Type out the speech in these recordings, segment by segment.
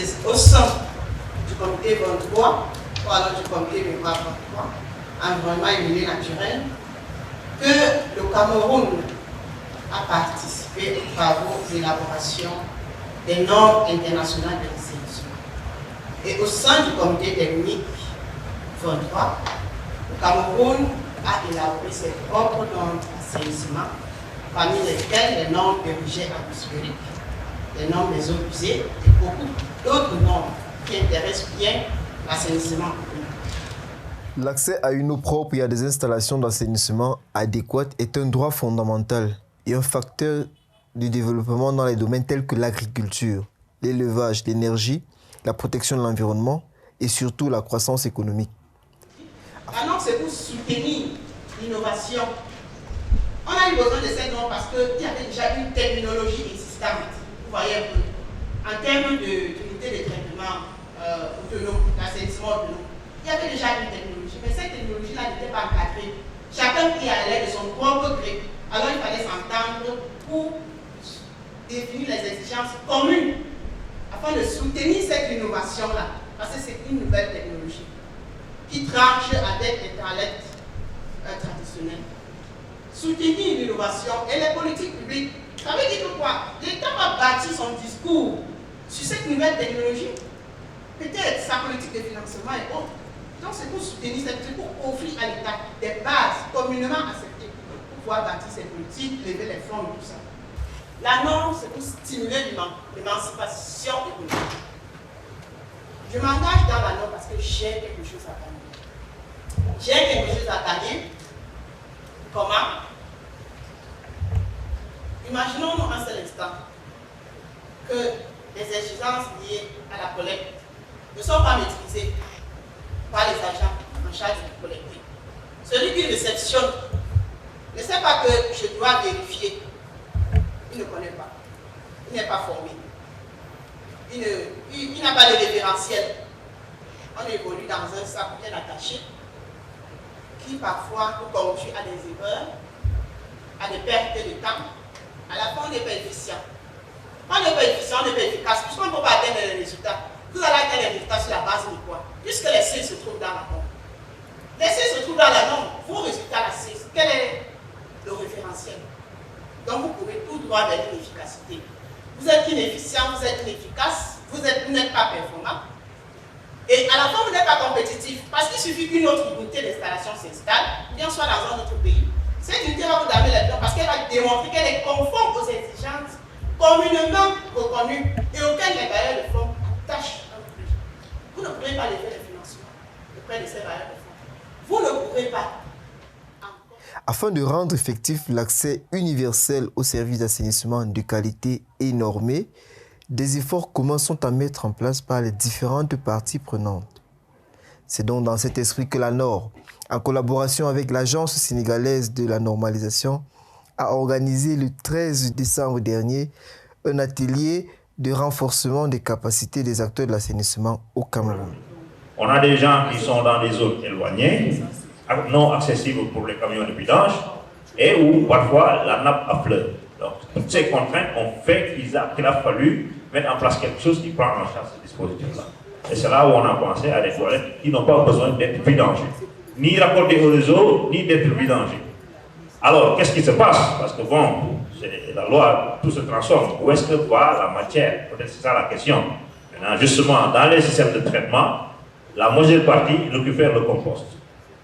c'est au sein du comité 23, ou alors du comité 23, environnement et milieu naturel, que le Cameroun a participé aux travaux d'élaboration des normes internationales de l'assainissement. Et au sein du comité technique 23, le Cameroun a élaboré ses propres normes d'assainissement, parmi lesquelles les normes de rejet atmosphérique, les normes des eaux usées et beaucoup d'autres normes qui intéressent bien l'assainissement. L'accès à une eau propre et à des installations d'assainissement adéquates est un droit fondamental et un facteur du développement dans les domaines tels que l'agriculture, l'élevage, l'énergie, la protection de l'environnement et surtout la croissance économique. Maintenant, c'est pour soutenir l'innovation. On a eu besoin de ces normes parce qu'il y avait déjà une terminologie existante. Vous voyez un peu. En termes d'unité de traitement autonome, d'assainissement autonome, il y avait déjà une technologie, mais cette technologie-là n'était pas encadrée. Chacun qui allait de son propre gré. Alors il fallait s'entendre pour définir les exigences communes afin de soutenir cette innovation-là, parce que c'est une nouvelle technologie qui tranche avec les talents traditionnels. Soutenir l'innovation et les politiques publiques, ça veut dire que quoi? L'État va bâtir son discours sur cette nouvelle technologie, peut-être sa politique de financement et autres. Donc c'est pour soutenir, c'est pour offrir à l'État des bases communément acceptées pour pouvoir bâtir ses politiques, lever les fonds et tout ça. La norme, c'est pour stimuler l'émancipation économique. Je m'engage dans la norme parce que j'ai quelque chose à gagner. J'ai quelque chose à gagner. Comment? Imaginons-nous un seul instant que les exigences liées à la collecte ne sont pas maîtrisées par les agents en charge de collecter. Celui qui réceptionne ne sait pas que je dois vérifier. Il ne connaît pas. Il n'est pas formé. Il n'a pas de référentiel. On évolue dans un sac bien attaché qui parfois nous conduit à des erreurs, à des pertes de temps. À la fin, on n'est pas efficient. Quand on n'est pas efficient, on n'est pas efficace, puisqu'on ne peut pas atteindre les résultats. Vous allez atteindre les résultats sur la base de quoi? Puisque les C se trouvent dans la norme. Les C se trouvent dans la norme. Vos résultats, la C, quel est le référentiel? Donc vous pouvez tout droit vers l'inefficacité. Vous êtes inefficient, vous êtes inefficace, vous n'êtes pas performant. Et à la fin, vous n'êtes pas compétitif. Parce qu'il suffit qu'une autre unité d'installation s'installe, ou bien soit dans un autre pays. Cette unité va vous donner les plans parce qu'elle va démontrer qu'elle est conforme aux exigences communément reconnues et auxquelles les bailleurs de fonds attachent un prix. Vous ne pourrez pas lever les financements auprès de ces bailleurs de fonds. Vous ne pourrez pas. Afin de rendre effectif l'accès universel aux services d'assainissement de qualité et normés, des efforts communs sont à mettre en place par les différentes parties prenantes. C'est donc dans cet esprit que la NOR, en collaboration avec l'Agence sénégalaise de la normalisation, a organisé le 13 décembre dernier un atelier de renforcement des capacités des acteurs de l'assainissement au Cameroun. On a des gens qui sont dans des zones éloignées, non accessibles pour les camions de vidange, et où parfois la nappe affleure. Donc toutes ces contraintes ont fait qu'il a fallu mettre en place quelque chose qui prend en charge ce dispositif-là. Et c'est là où on a pensé à des toilettes qui n'ont pas besoin d'être vidangées, ni raccordées au réseau, ni d'être vidangées. Alors, qu'est-ce qui se passe? Parce que bon, c'est la loi, tout se transforme. Où est-ce que va la matière? Peut-être c'est ça la question. Maintenant, justement, dans les systèmes de traitement, la majeure partie récupère le compost.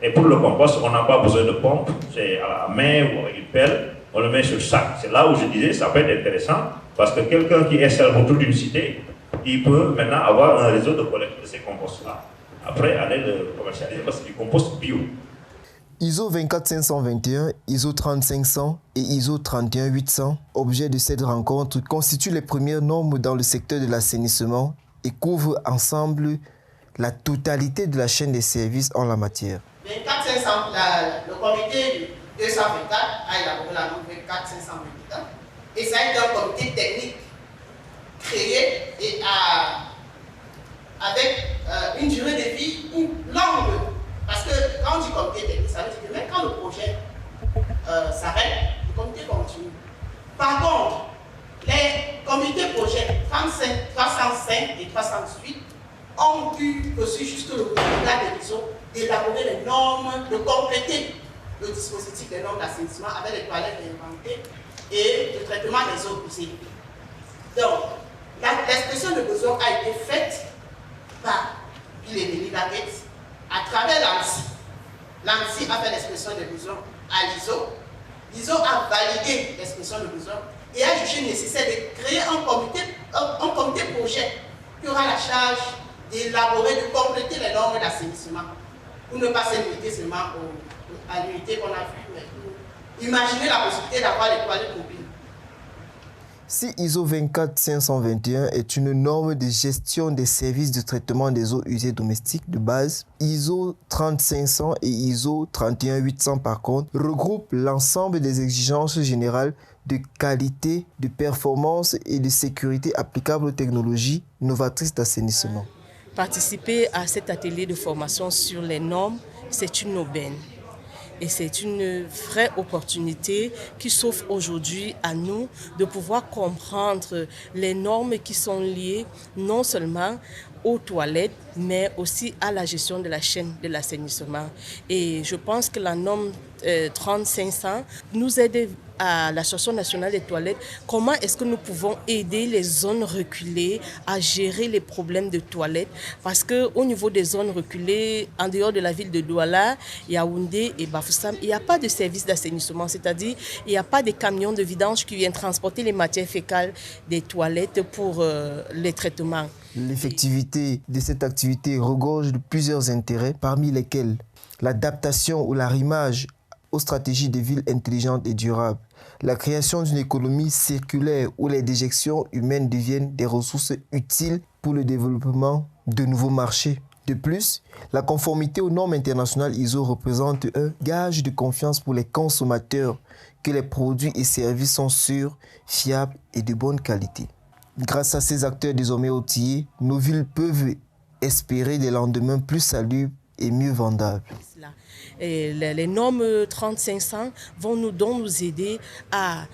Et pour le compost, on n'a pas besoin de pompe, c'est à la main ou avec une pelle, on le met sur le sac. C'est là où je disais, ça peut être intéressant, parce que quelqu'un qui installe autour d'une cité, il peut maintenant avoir un réseau de collecte de ces composts-là. Après, aller le commercialiser, parce que c'est du compost bio. ISO 24521, ISO 30500 et ISO 31800, objet de cette rencontre, constituent les premières normes dans le secteur de l'assainissement et couvrent ensemble la totalité de la chaîne des services en la matière. 24500, le comité 224 a élaboré la norme 24521 et ça a été un comité technique créé et avec une durée de vie longue. Parce que quand on dit comité technique, ça veut dire que même quand le projet s'arrête, le comité continue. Par contre, les comités projets 305 et 308 ont eu aussi jusque le gouvernement de l'ISO d'élaborer les normes, de compléter le dispositif des normes d'assainissement avec les toilettes inventées et le traitement des eaux usées. Donc, l'expression de besoin a été faite par Bill Laguette à travers l'ANSI. L'ANSI a fait l'expression des besoins à l'ISO. L'ISO a validé l'expression de besoin et a jugé nécessaire de créer un comité projet qui aura la charge d'élaborer, de compléter les normes d'assainissement pour ne pas se limiter seulement à l'unité qu'on a vue, mais pour imaginer la possibilité d'avoir les toilettes mobiles. Si ISO 24521 est une norme de gestion des services de traitement des eaux usées domestiques de base, ISO 30500 et ISO 31800 par contre regroupent l'ensemble des exigences générales de qualité, de performance et de sécurité applicables aux technologies novatrices d'assainissement. Participer à cet atelier de formation sur les normes, c'est une aubaine. Et c'est une vraie opportunité qui s'offre aujourd'hui à nous de pouvoir comprendre les normes qui sont liées non seulement aux toilettes, mais aussi à la gestion de la chaîne de l'assainissement. Et je pense que la norme 30500 nous aide à l'Association nationale des toilettes. Comment est-ce que nous pouvons aider les zones reculées à gérer les problèmes de toilettes? Parce qu'au niveau des zones reculées, en dehors de la ville de Douala, Yaoundé et Bafoussam, il n'y a pas de service d'assainissement, c'est-à-dire il n'y a pas de camions de vidange qui viennent transporter les matières fécales des toilettes pour les traitements. L'effectivité de cette activité regorge de plusieurs intérêts, parmi lesquels l'adaptation ou l'arrimage aux stratégies de villes intelligentes et durables, la création d'une économie circulaire où les déjections humaines deviennent des ressources utiles pour le développement de nouveaux marchés. De plus, la conformité aux normes internationales ISO représente un gage de confiance pour les consommateurs que les produits et services sont sûrs, fiables et de bonne qualité. Grâce à ces acteurs désormais outillés, nos villes peuvent espérer des lendemains plus salubres et mieux vendables. Et les normes 3500 vont nous aider à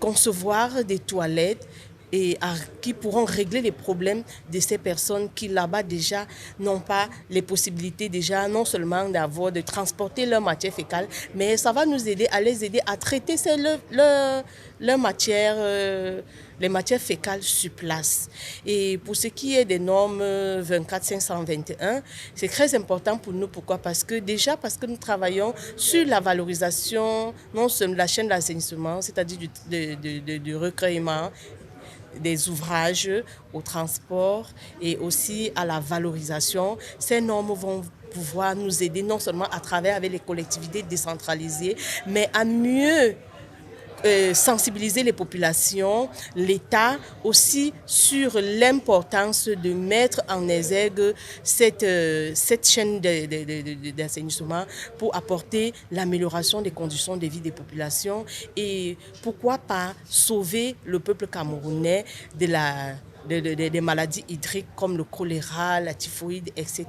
concevoir des toilettes et qui pourront régler les problèmes de ces personnes qui là-bas déjà n'ont pas les possibilités déjà non seulement de transporter leur matière fécale, mais ça va nous aider à les aider à traiter leur matière, les matières fécales sur place. Et pour ce qui est des normes 24521, c'est très important pour nous. Pourquoi? Parce que nous travaillons sur la valorisation non seulement de la chaîne d'assainissement, c'est-à-dire du recueillement des ouvrages au transport et aussi à la valorisation. Ces normes vont pouvoir nous aider non seulement à travers avec les collectivités décentralisées, mais à mieux sensibiliser les populations, l'État aussi sur l'importance de mettre en exergue cette chaîne d'assainissement pour apporter l'amélioration des conditions de vie des populations et pourquoi pas sauver le peuple camerounais des maladies hydriques comme le choléra, la typhoïde, etc.